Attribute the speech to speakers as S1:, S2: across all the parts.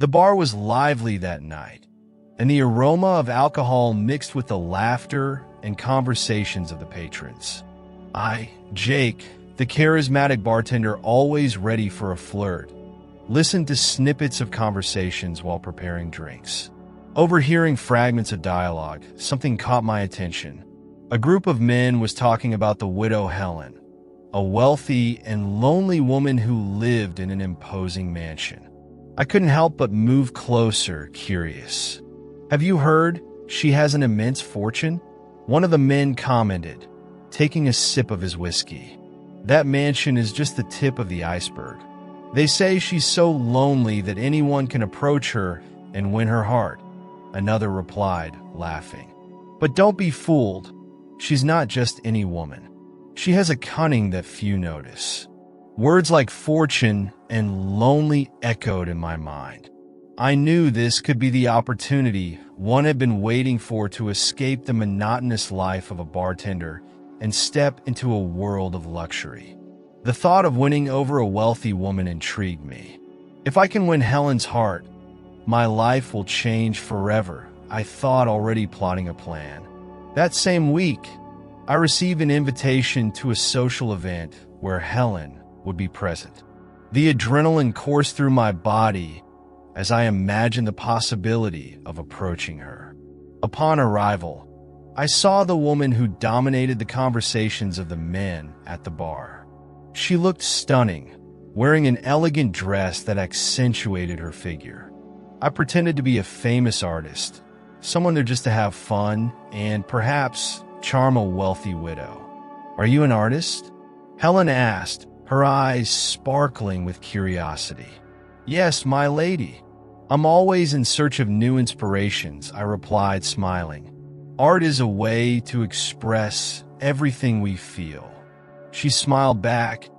S1: The bar was lively that night, and the aroma of alcohol mixed with the laughter and conversations of the patrons. Jake, the charismatic bartender always ready for a flirt, listened to snippets of conversations while preparing drinks. Overhearing fragments of dialogue, something caught my attention. A group of men was talking about the widow Helen, a wealthy and lonely woman who lived in an imposing mansion. I couldn't help but move closer, curious. "Have you heard? She has an immense fortune?" One of the men commented, taking a sip of his whiskey. "That mansion is just the tip of the iceberg. They say she's so lonely that anyone can approach her and win her heart," another replied, laughing. "But don't be fooled. She's not just any woman. She has a cunning that few notice." Words like fortune and lonely echoed in my mind. I knew this could be the opportunity one had been waiting for to escape the monotonous life of a bartender and step into a world of luxury. The thought of winning over a wealthy woman intrigued me. If I can win Helen's heart, my life will change forever, I thought, already plotting a plan. That same week, I received an invitation to a social event where Helen would be present. The adrenaline coursed through my body as I imagined the possibility of approaching her. Upon arrival, I saw the woman who dominated the conversations of the men at the bar. She looked stunning, wearing an elegant dress that accentuated her figure. I pretended to be a famous artist, someone there just to have fun and perhaps charm a wealthy widow. "Are you an artist?" Helen asked, her eyes sparkling with curiosity. "Yes, my lady. I'm always in search of new inspirations," I replied, smiling. "Art is a way to express everything we feel." She smiled back,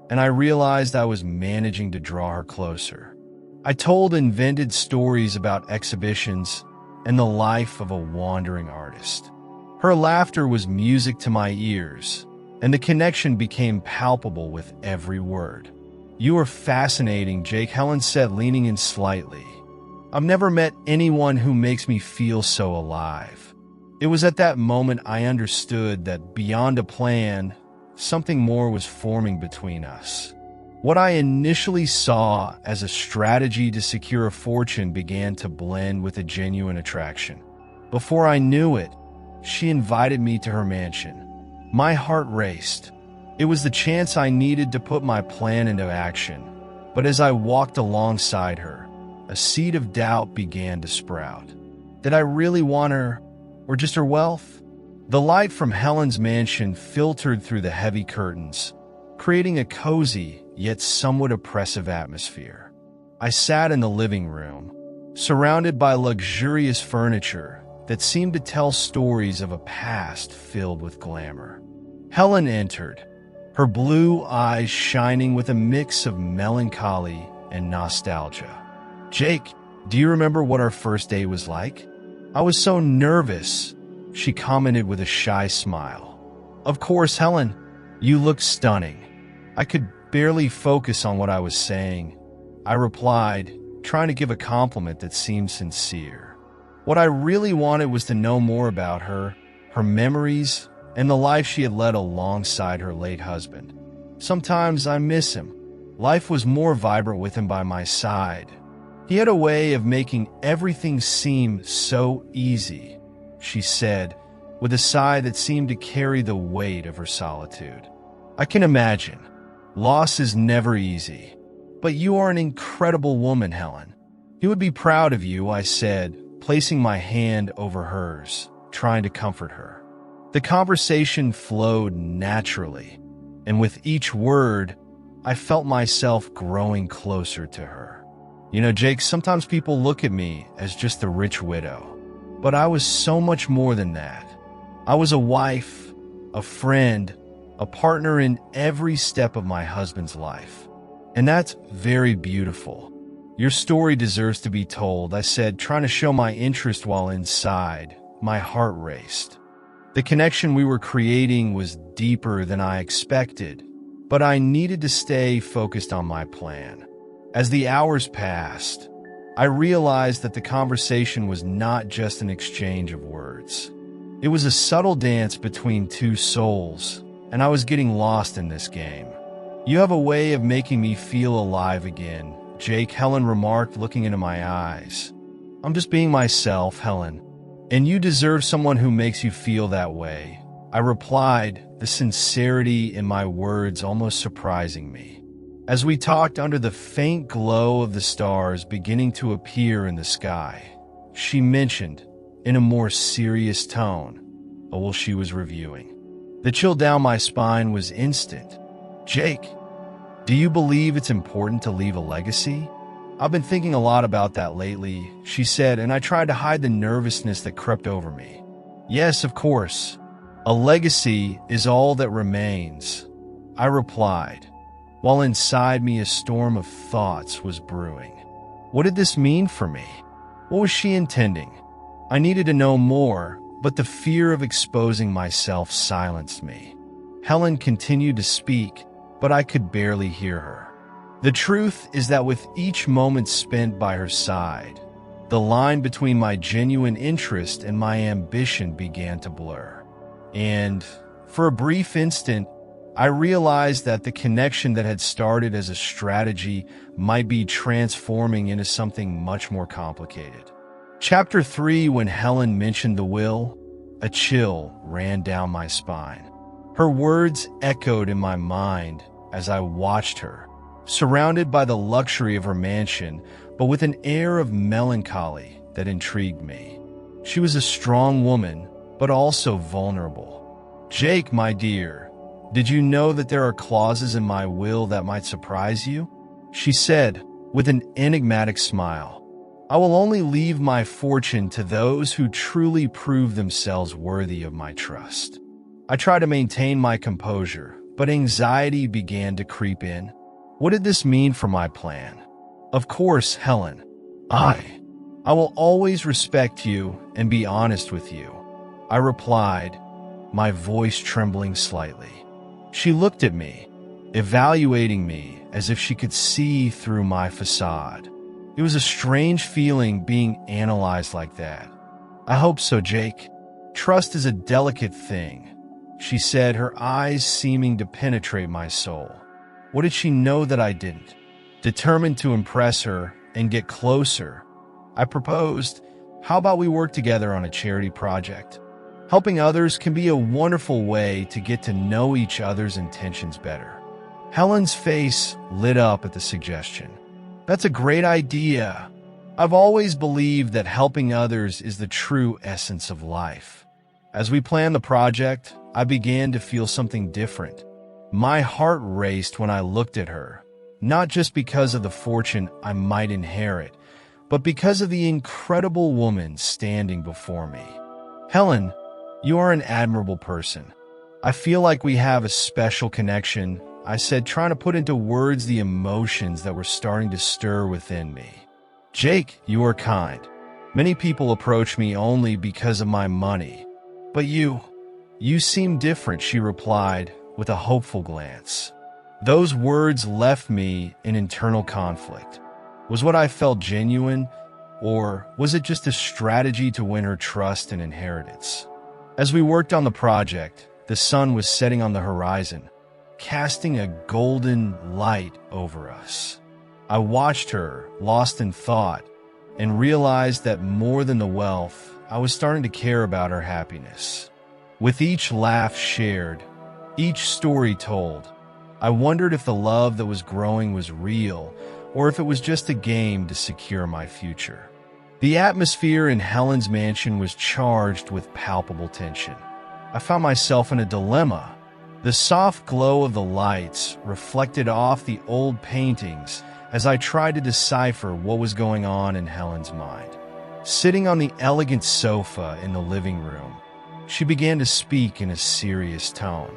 S1: and I realized I was managing to draw her closer. I told invented stories about exhibitions and the life of a wandering artist. Her laughter was music to my ears, and the connection became palpable with every word. "You are fascinating, Jake," Helen said, leaning in slightly. "I've never met anyone who makes me feel so alive." It was at that moment I understood that beyond a plan, something more was forming between us. What I initially saw as a strategy to secure a fortune began to blend with a genuine attraction. Before I knew it, she invited me to her mansion. My heart raced. It was the chance I needed to put my plan into action. But as I walked alongside her, a seed of doubt began to sprout. Did I really want her, or just her wealth? The light from Helen's mansion filtered through the heavy curtains, creating a cozy yet somewhat oppressive atmosphere. I sat in the living room, surrounded by luxurious furniture that seemed to tell stories of a past filled with glamour. Helen entered, her blue eyes shining with a mix of melancholy and nostalgia. "Jake, do you remember what our first date was like?" "I was so nervous," she commented with a shy smile. "Of course, Helen, you looked stunning." I could barely focus on what I was saying. I replied, trying to give a compliment that seemed sincere. What I really wanted was to know more about her, her memories, and the life she had led alongside her late husband. "Sometimes I miss him. Life was more vibrant with him by my side. He had a way of making everything seem so easy," she said, with a sigh that seemed to carry the weight of her solitude. "I can imagine. Loss is never easy. But you are an incredible woman, Helen. He would be proud of you," I said, placing my hand over hers, trying to comfort her. The conversation flowed naturally, and with each word, I felt myself growing closer to her. "You know, Jake, sometimes people look at me as just a rich widow, but I was so much more than that. I was a wife, a friend, a partner in every step of my husband's life. And that's very beautiful. Your story deserves to be told," I said, trying to show my interest while inside. My heart raced. The connection we were creating was deeper than I expected, but I needed to stay focused on my plan. As the hours passed, I realized that the conversation was not just an exchange of words. It was a subtle dance between two souls, and I was getting lost in this game. "You have a way of making me feel alive again, Jake," Helen remarked, looking into my eyes. "I'm just being myself, Helen, and you deserve someone who makes you feel that way," I replied, the sincerity in my words almost surprising me. As we talked under the faint glow of the stars beginning to appear in the sky, she mentioned, in a more serious tone, well, she was reviewing. The chill down my spine was instant. "Jake, do you believe it's important to leave a legacy?" "I've been thinking a lot about that lately," she said, and I tried to hide the nervousness that crept over me. "Yes, of course. A legacy is all that remains," I replied, while inside me a storm of thoughts was brewing. What did this mean for me? What was she intending? I needed to know more, but the fear of exposing myself silenced me. Helen continued to speak, but I could barely hear her. "The truth is that with each moment spent by her side, the line between my genuine interest and my ambition began to blur. And, for a brief instant, I realized that the connection that had started as a strategy might be transforming into something much more complicated." Chapter 3. When Helen mentioned the will, a chill ran down my spine. Her words echoed in my mind as I watched her, surrounded by the luxury of her mansion, but with an air of melancholy that intrigued me. She was a strong woman, but also vulnerable. "Jake, my dear, did you know that there are clauses in my will that might surprise you?" she said, with an enigmatic smile. "I will only leave my fortune to those who truly prove themselves worthy of my trust." I tried to maintain my composure, but anxiety began to creep in. What did this mean for my plan? "Of course, Helen. I will always respect you and be honest with you," I replied, my voice trembling slightly. She looked at me, evaluating me as if she could see through my facade. It was a strange feeling being analyzed like that. "I hope so, Jake. Trust is a delicate thing," she said, her eyes seeming to penetrate my soul. What did she know that I didn't? Determined to impress her and get closer, I proposed, "How about we work together on a charity project? Helping others can be a wonderful way to get to know each other's intentions better." Helen's face lit up at the suggestion. "That's a great idea. I've always believed that helping others is the true essence of life." As we planned the project, I began to feel something different. My heart raced when I looked at her, not just because of the fortune I might inherit, but because of the incredible woman standing before me. "Helen, you are an admirable person. I feel like we have a special connection," I said, trying to put into words the emotions that were starting to stir within me. "Jake, you are kind. Many people approach me only because of my money. But you seem different," she replied with a hopeful glance. Those words left me in internal conflict. Was what I felt genuine, or was it just a strategy to win her trust and inheritance? As we worked on the project, the sun was setting on the horizon, casting a golden light over us. I watched her, lost in thought, and realized that more than the wealth, I was starting to care about her happiness. With each laugh shared, each story told, I wondered if the love that was growing was real, or if it was just a game to secure my future. The atmosphere in Helen's mansion was charged with palpable tension. I found myself in a dilemma. The soft glow of the lights reflected off the old paintings as I tried to decipher what was going on in Helen's mind. Sitting on the elegant sofa in the living room, she began to speak in a serious tone.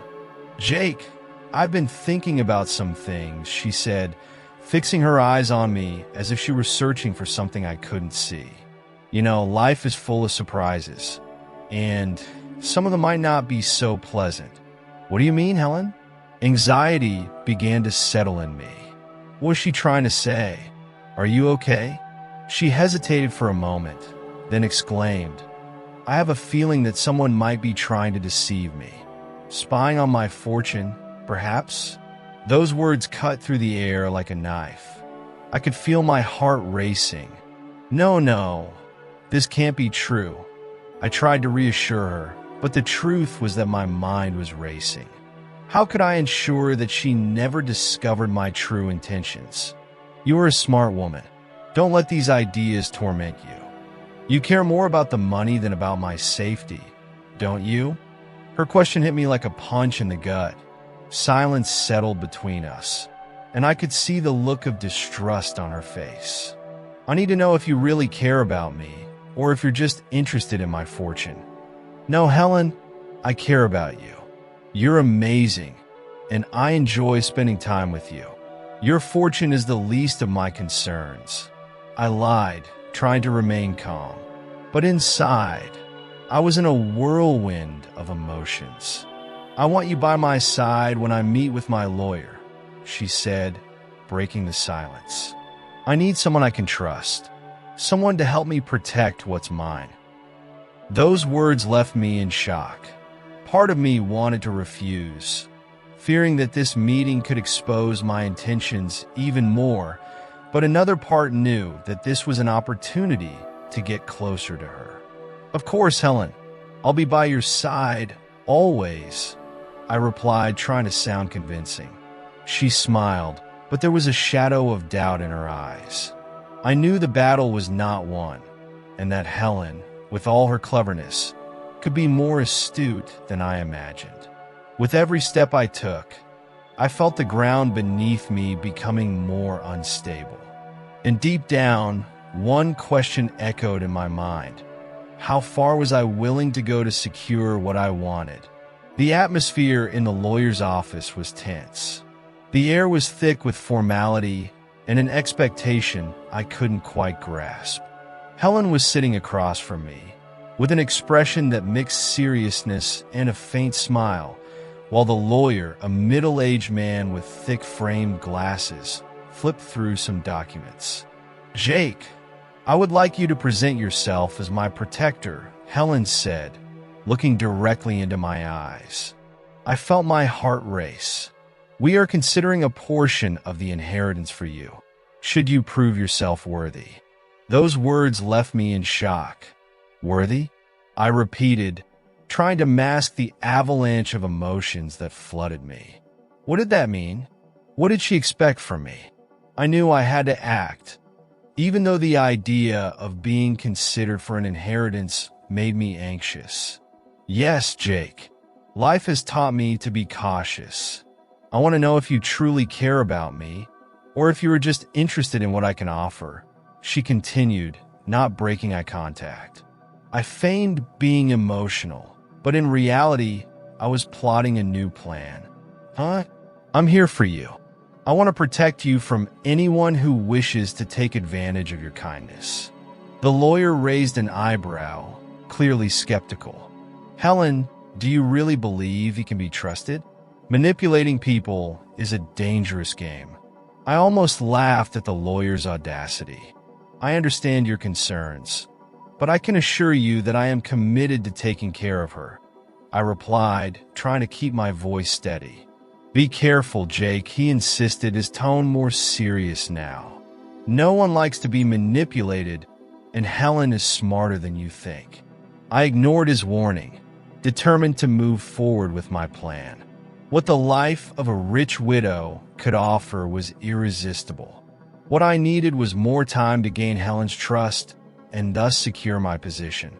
S1: "Jake, I've been thinking about some things," she said, fixing her eyes on me as if she were searching for something I couldn't see. "You know, life is full of surprises, and some of them might not be so pleasant." "What do you mean, Helen?" Anxiety began to settle in me. What was she trying to say? "Are you okay?" She hesitated for a moment, then exclaimed, "I have a feeling that someone might be trying to deceive me. Spying on my fortune, perhaps?" Those words cut through the air like a knife. I could feel my heart racing. No, this can't be true. I tried to reassure her, but the truth was that my mind was racing. How could I ensure that she never discovered my true intentions? You are a smart woman. Don't let these ideas torment you. You care more about the money than about my safety, don't you? Her question hit me like a punch in the gut. Silence settled between us, and I could see the look of distrust on her face. "I need to know if you really care about me, or if you're just interested in my fortune." "No, Helen, I care about you. You're amazing, and I enjoy spending time with you. Your fortune is the least of my concerns." I lied, trying to remain calm. But inside, I was in a whirlwind of emotions. "I want you by my side when I meet with my lawyer," she said, breaking the silence. "I need someone I can trust, someone to help me protect what's mine." Those words left me in shock. Part of me wanted to refuse, fearing that this meeting could expose my intentions even more, but another part knew that this was an opportunity to get closer to her. "Of course, Helen. I'll be by your side, always," I replied, trying to sound convincing. She smiled, but there was a shadow of doubt in her eyes. I knew the battle was not won, and that Helen, with all her cleverness, could be more astute than I imagined. With every step I took, I felt the ground beneath me becoming more unstable. And deep down, one question echoed in my mind. How far was I willing to go to secure what I wanted? The atmosphere in the lawyer's office was tense. The air was thick with formality and an expectation I couldn't quite grasp. Helen was sitting across from me, with an expression that mixed seriousness and a faint smile, while the lawyer, a middle-aged man with thick-framed glasses, flipped through some documents. "Jake, I would like you to present yourself as my protector," Helen said, looking directly into my eyes. I felt my heart race. "We are considering a portion of the inheritance for you, should you prove yourself worthy." Those words left me in shock. "Worthy?" I repeated, trying to mask the avalanche of emotions that flooded me. What did that mean? What did she expect from me? I knew I had to act, even though the idea of being considered for an inheritance made me anxious. "Yes, Jake. Life has taught me to be cautious. I want to know if you truly care about me, or if you are just interested in what I can offer," she continued, not breaking eye contact. I feigned being emotional, but in reality, I was plotting a new plan. "I'm here for you. I want to protect you from anyone who wishes to take advantage of your kindness." The lawyer raised an eyebrow, clearly skeptical. "Helen, do you really believe he can be trusted? Manipulating people is a dangerous game." I almost laughed at the lawyer's audacity. "I understand your concerns, but I can assure you that I am committed to taking care of her," I replied, trying to keep my voice steady. "Be careful, Jake," he insisted, his tone more serious now. "No one likes to be manipulated, and Helen is smarter than you think." I ignored his warning, determined to move forward with my plan. What the life of a rich widow could offer was irresistible. What I needed was more time to gain Helen's trust and thus secure my position.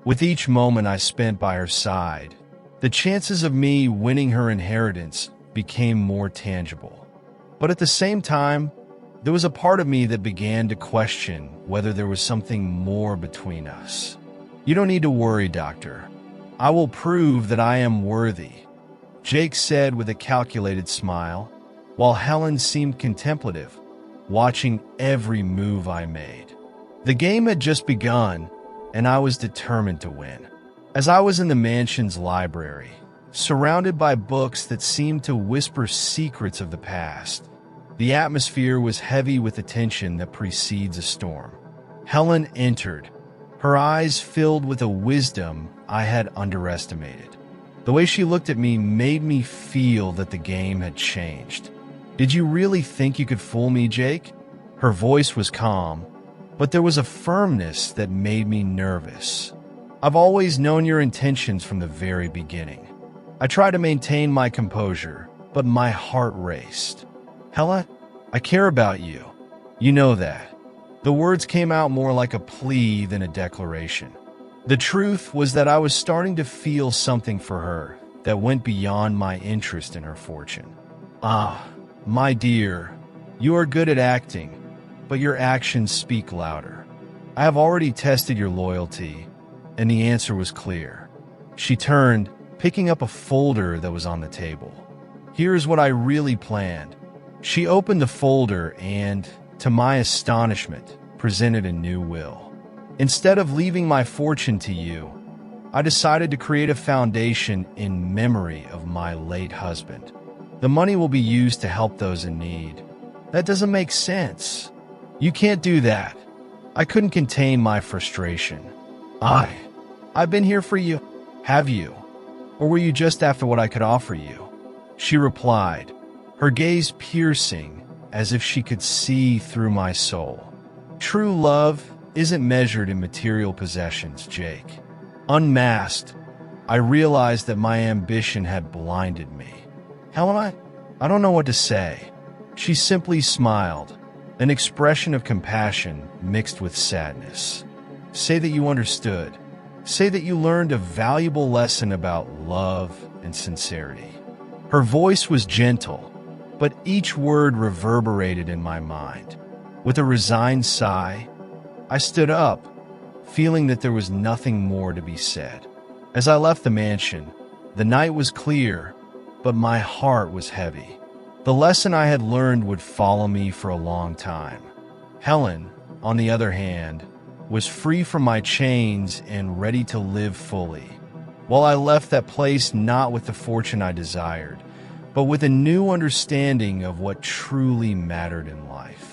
S1: With each moment I spent by her side, the chances of me winning her inheritance became more tangible. But at the same time, there was a part of me that began to question whether there was something more between us. "You don't need to worry, Doctor. I will prove that I am worthy," Jake said with a calculated smile, while Helen seemed contemplative, watching every move I made. The game had just begun, and I was determined to win. As I was in the mansion's library, surrounded by books that seemed to whisper secrets of the past, the atmosphere was heavy with the tension that precedes a storm. Helen entered, her eyes filled with a wisdom I had underestimated. The way she looked at me made me feel that the game had changed. "Did you really think you could fool me, Jake?" Her voice was calm, but there was a firmness that made me nervous. "I've always known your intentions from the very beginning." I tried to maintain my composure, but my heart raced. "Helen, I care about you. You know that." The words came out more like a plea than a declaration. The truth was that I was starting to feel something for her that went beyond my interest in her fortune. "Ah, my dear, you are good at acting, but your actions speak louder. I have already tested your loyalty, and the answer was clear." She turned, picking up a folder that was on the table. "Here's what I really planned." She opened the folder and, to my astonishment, presented a new will. "Instead of leaving my fortune to you, I decided to create a foundation in memory of my late husband. The money will be used to help those in need." "That doesn't make sense." "You can't do that." I couldn't contain my frustration. I've been here for you. Have you? Or were you just after what I could offer you?" She replied, her gaze piercing as if she could see through my soul. "True love isn't measured in material possessions, Jake." Unmasked, I realized that my ambition had blinded me. "Helen, I don't know what to say." She simply smiled, an expression of compassion mixed with sadness. "Say that you understood. Say that you learned a valuable lesson about love and sincerity." Her voice was gentle, but each word reverberated in my mind. With a resigned sigh, I stood up, feeling that there was nothing more to be said. As I left the mansion, the night was clear, but my heart was heavy. The lesson I had learned would follow me for a long time. Helen, on the other hand, was free from my chains and ready to live fully. While I left that place not with the fortune I desired, but with a new understanding of what truly mattered in life.